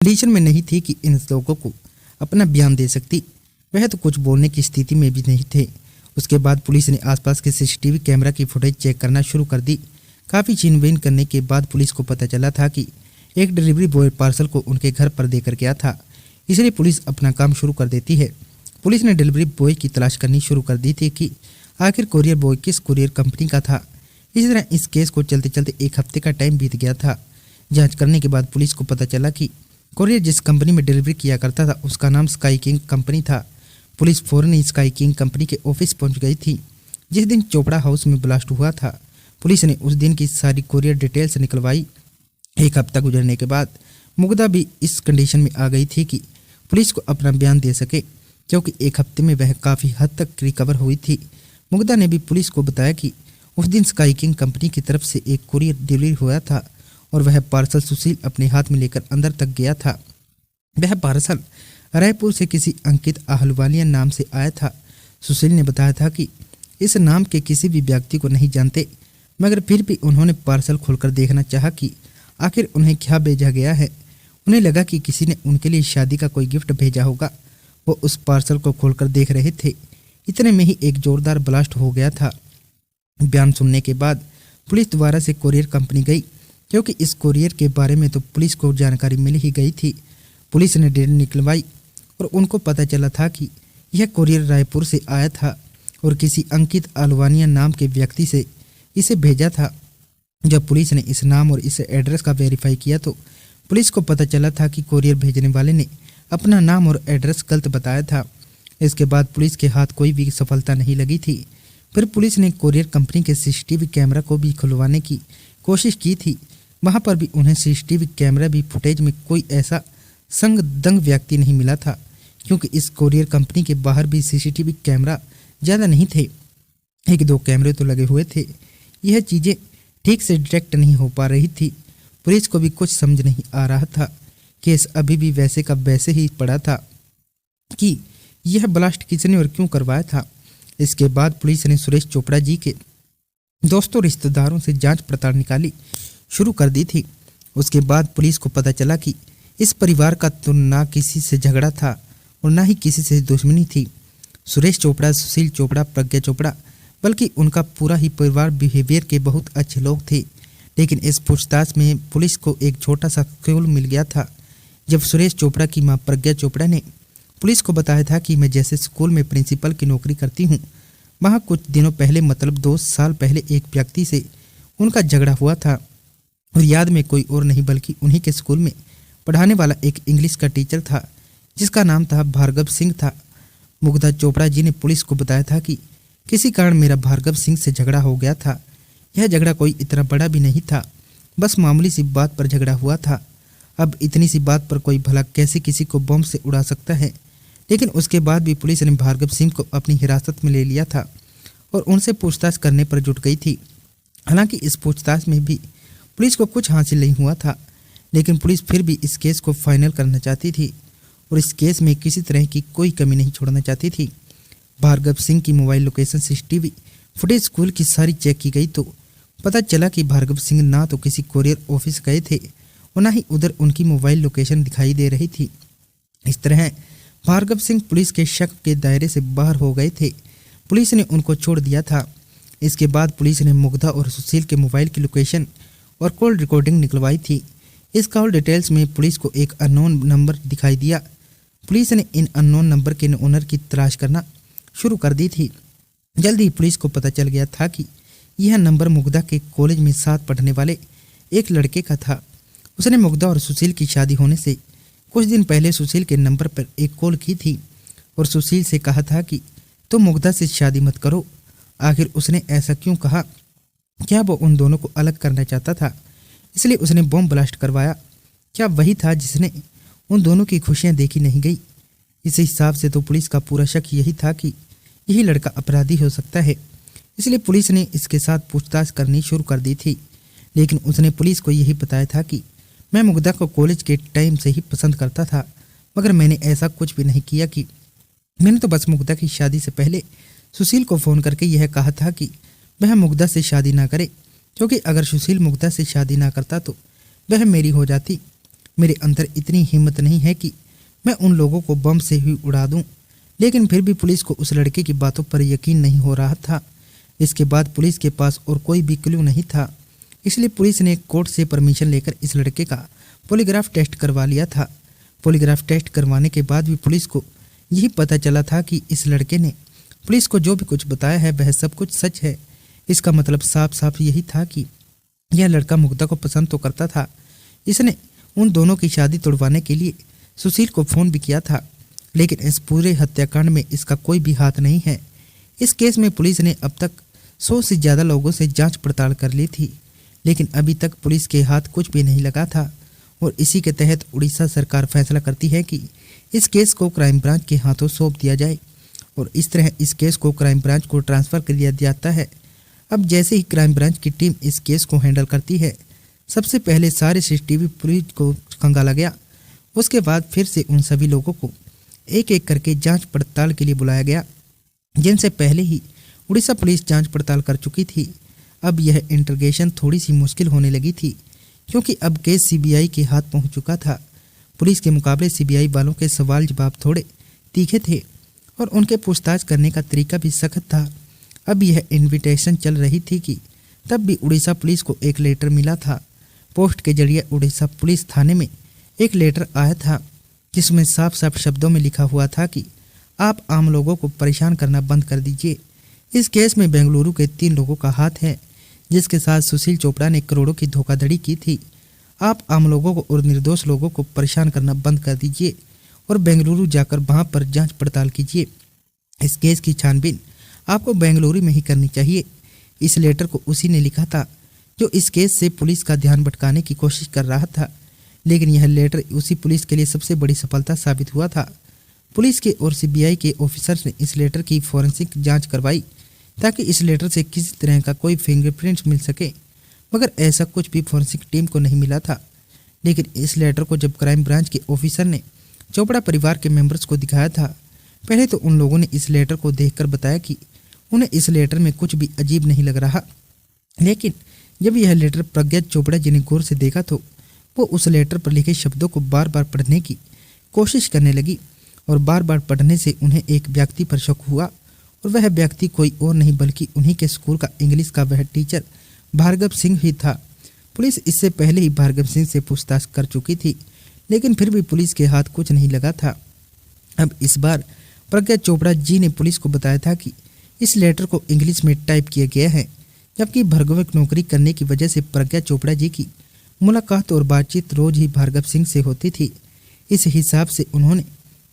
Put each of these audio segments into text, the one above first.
Condition में नहीं थी कि इन लोगों को अपना बयान दे सकती। वह तो कुछ बोलने की स्थिति में भी नहीं थे। उसके बाद पुलिस ने आसपास के सीसीटीवी कैमरा की फुटेज चेक करना शुरू कर दी। काफ़ी छीनबीन करने के बाद पुलिस को पता चला था कि एक डिलीवरी बॉय पार्सल को उनके घर पर देकर गया था, इसलिए पुलिस अपना काम शुरू कर देती है। पुलिस ने डिलीवरी बॉय की तलाश करनी शुरू कर दी थी कि आखिर कोरियर बॉय किस कोरियर कंपनी का था। इसी तरह इस केस को चलते चलते एक हफ्ते का टाइम बीत गया था। जांच करने के बाद पुलिस को पता चला कि कोरियर जिस कंपनी में डिलीवरी किया करता था उसका नाम स्काई किंग कंपनी था। पुलिस फौरन स्काई किंग कंपनी के ऑफिस पहुंच गई थी जिस दिन चोपड़ा हाउस में ब्लास्ट हुआ था। पुलिस ने उस दिन की सारी कोरियर डिटेल्स निकलवाई। एक हफ्ता गुजरने के बाद मुग्धा भी इस कंडीशन में आ गई थी कि पुलिस को अपना बयान दे सके, क्योंकि एक हफ्ते में वह काफ़ी हद तक रिकवर हुई थी। मुग्धा ने भी पुलिस को बताया कि उस दिन स्काई किंग कंपनी की तरफ से एक कोरियर डिलीवरी हुआ था और वह पार्सल सुशील अपने हाथ में लेकर अंदर तक गया था। वह पार्सल रायपुर से किसी अंकित आहलुवालिया नाम से आया था। सुशील ने बताया था कि इस नाम के किसी भी व्यक्ति को नहीं जानते, मगर फिर भी उन्होंने पार्सल खोलकर देखना चाहा कि आखिर उन्हें क्या भेजा गया है। उन्हें लगा कि किसी ने उनके लिए शादी का कोई गिफ्ट भेजा होगा। वो उस पार्सल को खोलकर देख रहे थे। इतने में ही एक जोरदार ब्लास्ट हो गया था। बयान सुनने के बाद पुलिस दोबारा से कोरियर कंपनी गई, क्योंकि इस कोरियर के बारे में तो पुलिस को जानकारी मिल ही गई थी। पुलिस ने डेट निकलवाई और उनको पता चला था कि यह कोरियर रायपुर से आया था और किसी अंकित आहलुवालिया नाम के व्यक्ति से इसे भेजा था। जब पुलिस ने इस नाम और इस एड्रेस का वेरीफाई किया तो पुलिस को पता चला था कि कोरियर भेजने वाले ने अपना नाम और एड्रेस गलत बताया था। इसके बाद पुलिस के हाथ कोई भी सफलता नहीं लगी थी। फिर पुलिस ने कोरियर कंपनी के सीसीटीवी कैमरा को भी खुलवाने की कोशिश की थी। वहां पर भी उन्हें सीसीटीवी कैमरा भी फुटेज में कोई ऐसा संग दंग व्यक्ति नहीं मिला था, क्योंकि इस कोरियर कंपनी के बाहर भी सीसीटीवी कैमरा ज़्यादा नहीं थे। एक दो कैमरे तो लगे हुए थे। यह चीज़ें ठीक से डिटेक्ट नहीं हो पा रही थी। पुलिस को भी कुछ समझ नहीं आ रहा था। केस अभी भी वैसे का वैसे ही पड़ा था कि यह ब्लास्ट किसने और क्यों करवाया था। इसके बाद पुलिस ने सुरेश चोपड़ा जी के दोस्तों रिश्तेदारों से जांच पड़ताल निकाली शुरू कर दी थी। उसके बाद पुलिस को पता चला कि इस परिवार का तो ना किसी से झगड़ा था और ना ही किसी से दुश्मनी थी। सुरेश चोपड़ा, सुशील चोपड़ा, प्रज्ञा चोपड़ा, बल्कि उनका पूरा ही परिवार बिहेवियर के बहुत अच्छे लोग थे। लेकिन इस पूछताछ में पुलिस को एक छोटा सा क्लू मिल गया था। जब सुरेश चोपड़ा की मां प्रज्ञा चोपड़ा ने पुलिस को बताया था कि मैं जैसे स्कूल में प्रिंसिपल की नौकरी करती हूँ, वहाँ कुछ दिनों पहले मतलब 2 साल पहले एक व्यक्ति से उनका झगड़ा हुआ था और याद में कोई और नहीं बल्कि उन्हीं के स्कूल में पढ़ाने वाला एक इंग्लिश का टीचर था जिसका नाम था भार्गव सिंह था। मुग्धा चोपड़ा जी ने पुलिस को बताया था कि किसी कारण मेरा भार्गव सिंह से झगड़ा हो गया था। यह झगड़ा कोई इतना बड़ा भी नहीं था, बस मामूली सी बात पर झगड़ा हुआ था। अब इतनी सी बात पर कोई भला कैसे किसी को बम से उड़ा सकता है। लेकिन उसके बाद भी पुलिस ने भार्गव सिंह को अपनी हिरासत में ले लिया था और उनसे पूछताछ करने पर जुट गई थी। हालांकि इस पूछताछ में भी पुलिस को कुछ हासिल नहीं हुआ था, लेकिन पुलिस फिर भी इस केस को फाइनल करना चाहती थी और इस केस में किसी तरह की कोई कमी नहीं छोड़ना चाहती थी। भार्गव सिंह की mobile location CCTV footage school की सारी चेक की गई तो पता चला कि भार्गव सिंह ना तो किसी कोरियर ऑफिस गए थे और ना ही उधर उनकी मोबाइल लोकेशन दिखाई दे रही थी। इस तरह भार्गव सिंह पुलिस के शक के दायरे से बाहर हो गए थे। पुलिस ने उनको छोड़ दिया था। इसके बाद पुलिस ने मुग्धा और सुशील के मोबाइल की लोकेशन और कॉल रिकॉर्डिंग निकलवाई थी। इस कॉल डिटेल्स में पुलिस को एक अननोन नंबर दिखाई दिया। पुलिस ने इन अननोन नंबर के ओनर की तलाश करना शुरू कर दी थी। जल्द ही पुलिस को पता चल गया था कि यह नंबर मुग्धा के कॉलेज में साथ पढ़ने वाले एक लड़के का था। उसने मुग्धा और सुशील की शादी होने से कुछ दिन पहले सुशील के नंबर पर एक कॉल की थी और सुशील से कहा था कि तुम मुग्धा से शादी मत करो। आखिर उसने ऐसा क्यों कहा? क्या वो उन दोनों को अलग करना चाहता था, इसलिए उसने बम ब्लास्ट करवाया? क्या वही था जिसने उन दोनों की खुशियां देखी नहीं गई? इस हिसाब से तो पुलिस का पूरा शक यही था कि यही लड़का अपराधी हो सकता है। इसलिए पुलिस ने इसके साथ पूछताछ करनी शुरू कर दी थी। लेकिन उसने पुलिस को यही बताया था कि मैं मुग्धा को कॉलेज के टाइम से ही पसंद करता था, मगर मैंने ऐसा कुछ भी नहीं किया कि मैंने तो बस मुग्धा की शादी से पहले सुशील को फ़ोन करके यह कहा था कि वह मुग्धा से शादी ना करे, क्योंकि अगर सुशील मुग्धा से शादी ना करता तो वह मेरी हो जाती। मेरे अंदर इतनी हिम्मत नहीं है कि मैं उन लोगों को बम से ही उड़ा दूं। लेकिन फिर भी पुलिस को उस लड़के की बातों पर यकीन नहीं हो रहा था। इसके बाद पुलिस के पास और कोई भी क्लू नहीं था, इसलिए पुलिस ने कोर्ट से परमिशन लेकर इस लड़के का पॉलीग्राफ टेस्ट करवा लिया था। पॉलीग्राफ टेस्ट करवाने के बाद भी पुलिस को यही पता चला था कि इस लड़के ने पुलिस को जो भी कुछ बताया है वह सब कुछ सच है। इसका मतलब साफ साफ यही था कि यह लड़का मुग्धा को पसंद तो करता था। इसने उन दोनों की शादी तोड़वाने के लिए सुशील को फ़ोन भी किया था, लेकिन इस पूरे हत्याकांड में इसका कोई भी हाथ नहीं है। इस केस में पुलिस ने अब तक 100 से ज़्यादा लोगों से जांच पड़ताल कर ली थी, लेकिन अभी तक पुलिस के हाथ कुछ भी नहीं लगा था। और इसी के तहत उड़ीसा सरकार फैसला करती है कि इस केस को क्राइम ब्रांच के हाथों सौंप दिया जाए, और इस तरह इस केस को क्राइम ब्रांच को ट्रांसफ़र कर दिया जाता है। अब जैसे ही क्राइम ब्रांच की टीम इस केस को हैंडल करती है, सबसे पहले सारे सीसीटीवी पुलिस को खंगाला गया। उसके बाद फिर से उन सभी लोगों को एक एक करके जांच पड़ताल के लिए बुलाया गया, जिनसे पहले ही उड़ीसा पुलिस जांच पड़ताल कर चुकी थी। अब यह इंटरोगेशन थोड़ी सी मुश्किल होने लगी थी, क्योंकि अब केस सीबीआई के हाथ पहुंच चुका था। पुलिस के मुकाबले सीबीआई वालों के सवाल जवाब थोड़े तीखे थे और उनके पूछताछ करने का तरीका भी सख्त था। अब यह इन्विटेशन चल रही थी कि तब भी उड़ीसा पुलिस को एक लेटर मिला था। पोस्ट के जरिए उड़ीसा पुलिस थाने में एक लेटर आया था, जिसमें साफ साफ शब्दों में लिखा हुआ था कि आप आम लोगों को परेशान करना बंद कर दीजिए। इस केस में बेंगलुरु के 3 लोगों का हाथ है, जिसके साथ सुशील चोपड़ा ने करोड़ों की धोखाधड़ी की थी। आप आम लोगों को और निर्दोष लोगों को परेशान करना बंद कर दीजिए और बेंगलुरु जाकर वहां पर जांच पड़ताल कीजिए। इस केस की छानबीन आपको बेंगलुरु में ही करनी चाहिए। इस लेटर को उसी ने लिखा था जो इस केस से पुलिस का ध्यान भटकाने की कोशिश कर रहा था, लेकिन यह लेटर उसी पुलिस के लिए सबसे बड़ी सफलता साबित हुआ था। पुलिस के और सीबीआई के ऑफिसर्स ने इस लेटर की फॉरेंसिक जांच करवाई, ताकि इस लेटर से किसी तरह का कोई फिंगरप्रिंट्स मिल सके, मगर ऐसा कुछ भी फॉरेंसिक टीम को नहीं मिला था। लेकिन इस लेटर को जब क्राइम ब्रांच के ऑफिसर ने चोपड़ा परिवार के मेंबर्स को दिखाया था, पहले तो उन लोगों ने इस लेटर को देखकर बताया कि उन्हें इस लेटर में कुछ भी अजीब नहीं लग रहा। लेकिन जब यह लेटर प्रज्ञा चोपड़ा जी ने गौर से देखा तो वो उस लेटर पर लिखे शब्दों को बार बार पढ़ने की कोशिश करने लगी, और बार बार पढ़ने से उन्हें एक व्यक्ति पर शक हुआ, और वह व्यक्ति कोई और नहीं बल्कि उन्हीं के स्कूल का इंग्लिश का वह टीचर भार्गव सिंह ही था। पुलिस इससे पहले ही भार्गव सिंह से पूछताछ कर चुकी थी, लेकिन फिर भी पुलिस के हाथ कुछ नहीं लगा था। अब इस बार प्रज्ञा चोपड़ा जी ने पुलिस को बताया था कि इस लेटर को इंग्लिश में टाइप किया गया है, जबकि भार्गव नौकरी करने की वजह से प्रज्ञा चोपड़ा जी की मुलाकात और बातचीत रोज ही भार्गव सिंह से होती थी। इस हिसाब से उन्होंने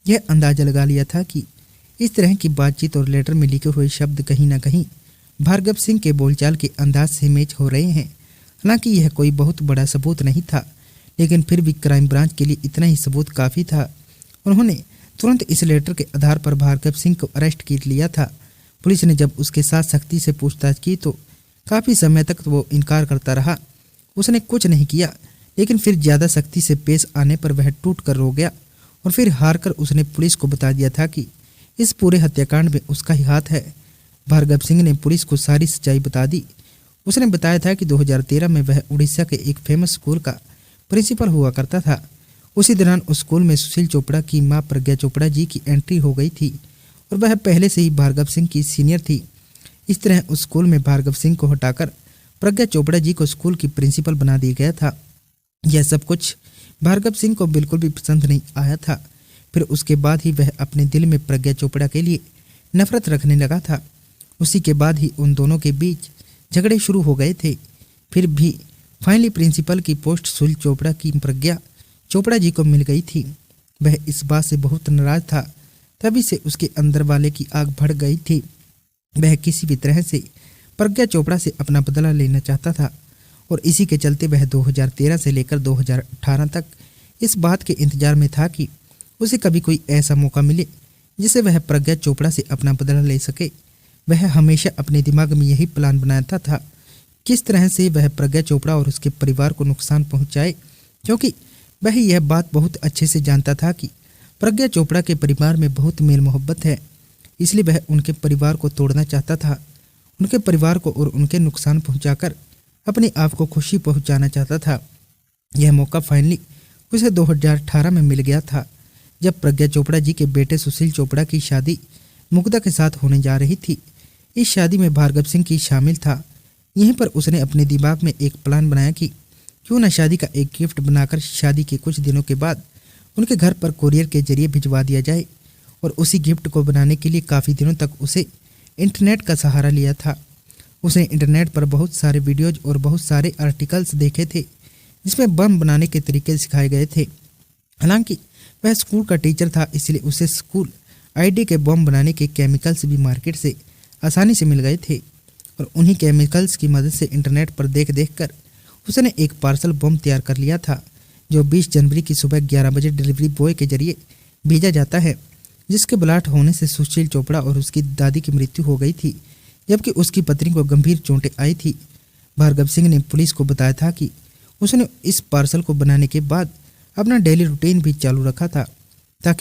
यह अंदाजा लगा लिया था कि इस तरह की बातचीत और लेटर में लिखे हुए शब्द कहीं ना कहीं भार्गव सिंह के बोलचाल के अंदाज से मैच हो रहे हैं। हालांकि यह कोई बहुत बड़ा सबूत नहीं था, लेकिन फिर भी क्राइम ब्रांच के लिए इतना ही सबूत काफ़ी था। उन्होंने तुरंत इस लेटर के आधार पर भार्गव सिंह को अरेस्ट कर लिया था। पुलिस ने जब उसके साथ सख्ती से पूछताछ की तो काफ़ी समय तक वो इनकार करता रहा, उसने कुछ नहीं किया। लेकिन फिर ज़्यादा सख्ती से पेश आने पर वह टूट कर रो गया, और फिर हार कर उसने पुलिस को बता दिया था कि इस पूरे हत्याकांड में उसका ही हाथ है। भार्गव सिंह ने पुलिस को सारी सच्चाई बता दी। उसने बताया था कि 2013 में वह उड़ीसा के एक फेमस स्कूल का प्रिंसिपल हुआ करता था। उसी दौरान उस स्कूल में सुशील चोपड़ा की मां प्रज्ञा चोपड़ा जी की एंट्री हो गई थी, और वह पहले से ही भार्गव सिंह की सीनियर थी। इस तरह उस स्कूल में भार्गव सिंह को हटाकर प्रज्ञा चोपड़ा जी को स्कूल की प्रिंसिपल बना दिया गया था। यह सब कुछ भार्गव सिंह को बिल्कुल भी पसंद नहीं आया था। फिर उसके बाद ही वह अपने दिल में प्रज्ञा चोपड़ा के लिए नफरत रखने लगा था। उसी के बाद ही उन दोनों के बीच झगड़े शुरू हो गए थे। फिर भी फाइनली प्रिंसिपल की पोस्ट सुशील चोपड़ा की प्रज्ञा चोपड़ा जी को मिल गई थी। वह इस बात से बहुत नाराज था, तभी से उसके अंदर वाले की आग भड़क गई थी। वह किसी भी तरह से प्रज्ञा चोपड़ा से अपना बदला लेना चाहता था, और इसी के चलते वह 2013 से लेकर 2018 तक इस बात के इंतजार में था कि उसे कभी कोई ऐसा मौका मिले जिसे वह प्रज्ञा चोपड़ा से अपना बदला ले सके। वह हमेशा अपने दिमाग में यही प्लान बनाता था, किस तरह से वह प्रज्ञा चोपड़ा और उसके परिवार को नुकसान पहुंचाए, क्योंकि वह यह बात बहुत अच्छे से जानता था कि प्रज्ञा चोपड़ा के परिवार में बहुत मेल मोहब्बत है। इसलिए वह उनके परिवार को तोड़ना चाहता था, उनके परिवार को और उनके नुकसान पहुंचाकर अपने आप को खुशी पहुंचाना चाहता था। यह मौका फाइनली उसे 2018 में मिल गया था, जब प्रज्ञा चोपड़ा जी के बेटे सुशील चोपड़ा की शादी मुग्धा के साथ होने जा रही थी। इस शादी में भार्गव सिंह की शामिल था। यहीं पर उसने अपने दिमाग में एक प्लान बनाया कि क्यों न शादी का एक गिफ्ट बनाकर शादी के कुछ दिनों के बाद उनके घर पर कोरियर के जरिए भिजवा दिया जाए। और उसी गिफ्ट को बनाने के लिए काफ़ी दिनों तक उसे इंटरनेट का सहारा लिया था। उसने इंटरनेट पर बहुत सारे वीडियोज और बहुत सारे आर्टिकल्स देखे थे जिसमें बम बनाने के तरीके सिखाए गए थे। हालांकि वह स्कूल का टीचर था, इसलिए उसे स्कूल आईडी के बम बनाने के केमिकल्स भी मार्केट से आसानी से मिल गए थे। और उन्हीं केमिकल्स की मदद से इंटरनेट पर देख देख कर उसने एक पार्सल बम तैयार कर लिया था, जो 20 जनवरी की सुबह 11 बजे डिलीवरी बॉय के जरिए भेजा जाता है, जिसके ब्लास्ट होने से सुशील चोपड़ा और उसकी दादी की मृत्यु हो गई थी, जबकि उसकी पत्नी को गंभीर चोटें आई थी। भार्गव सिंह ने पुलिस को बताया था कि उसने इस पार्सल को बनाने के बाद अपना डेली रूटीन भी चालू रखा था, ताकि